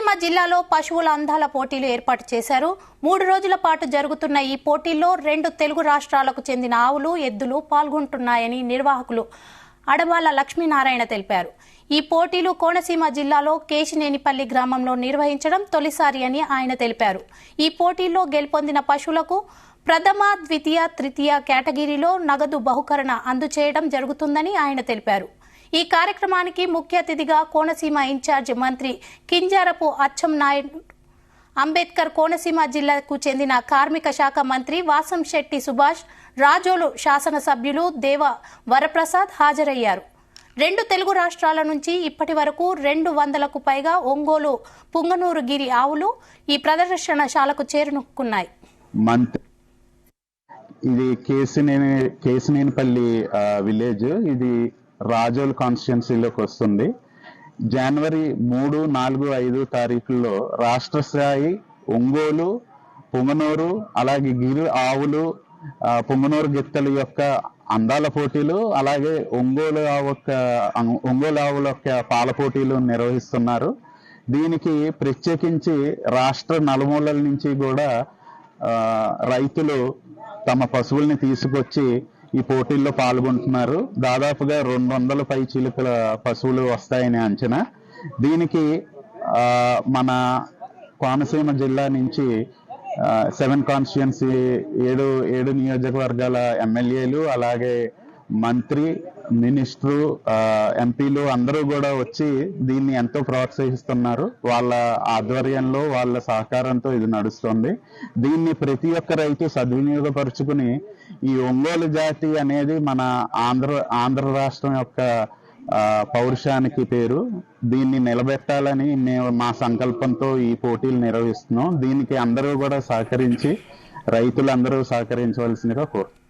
కోనసీమ జిల్లాలో పశువుల అందాల పోటీలు ఏర్పాటు చేశారు. 3 రోజుల పాటు జరుగుతున్న ఈ పోటీల్లో 2 తెలుగు రాష్ట్రాలకు చెందిన ఆవులు, ఎద్దులు పాల్గొంటున్నాయని నిర్వాహకులు అడబాల లక్ష్మీనారాయణ తెలిపారు. ఈ పోటీలు కోనసీమ జిల్లాలో కేశినేనిపల్లి గ్రామంలో నిర్వహించడం తొలిసారి అని ఆయన తెలిపారు. ఈ పోటీల్లో గెలుపొందిన పశువులకు ప్రథమ, ద్వితీయ, తృతీయ కేటగిరీలో నగదు బహుకరణ అందజేయడం జరుగుతుందని ఆయన తెలిపారు. ఈ కార్యక్రమానికి ముఖ్య అతిథిగా కోనసీమ ఇన్ఛార్జ్ మంత్రి కింజారపు అచ్చెన్నాయుడు, అంబేద్కర్ కోనసీమ జిల్లాకు చెందిన కార్మిక శాఖ మంత్రి వాసంశెట్టి సుభాష్, రాజోలు శాసనసభ్యులు దేవ వరప్రసాద్ హాజరయ్యారు. 2 తెలుగు రాష్ట్రాల నుంచి ఇప్పటి వరకు 200కు పైగా ఒంగోలు, పుంగనూరు గిరి ఆవులు ఈ ప్రదర్శనశాలకు చేరుకున్నాయి. ఇది కేశినేనిపల్లి విలేజ్. ఇది రాజోల్ కాన్స్టిట్యున్సీలోకి వస్తుంది. జనవరి 3, 4, 5 తారీఖుల్లో రాష్ట్ర స్థాయి ఒంగోలు, పుంగనూరు, అలాగే గిరి ఆవులు, పుంగనూరు గిత్తల యొక్క అందాల పోటీలు, అలాగే ఒంగోలు ఆవుల యొక్క పాల పోటీలు నిర్వహిస్తున్నారు. దీనికి ప్రత్యేకించి రాష్ట్ర నలుమూలల నుంచి కూడా రైతులు తమ పశువుల్ని తీసుకొచ్చి ఈ పోటీల్లో పాల్గొంటున్నారు. దాదాపుగా 200 పై చిలుకల పశువులు వస్తాయని అంచనా. దీనికి మన కోనసీమ జిల్లా నుంచి 7 కాన్స్టిట్యున్సీ 7 నియోజకవర్గాల ఎమ్మెల్యేలు, అలాగే మంత్రి, మినిస్టరు, ఎంపీలు అందరూ కూడా వచ్చి దీన్ని ఎంతో ప్రోత్సహిస్తున్నారు. వాళ్ళ ఆధ్వర్యంలో, వాళ్ళ సహకారంతో ఇది నడుస్తుంది. దీన్ని ప్రతి ఒక్క రైతు సద్వినియోగపరుచుకుని ఈ ఒంగోలు జాతి అనేది మన ఆంధ్ర రాష్ట్రం యొక్క పౌరుషానికి పేరు. దీన్ని నిలబెట్టాలని మేము మా సంకల్పంతో ఈ పోటీలు నిర్వహిస్తున్నాం. దీనికి అందరూ కూడా సహకరించి, రైతులందరూ సహకరించవలసిందిగా కోరుతున్నాం.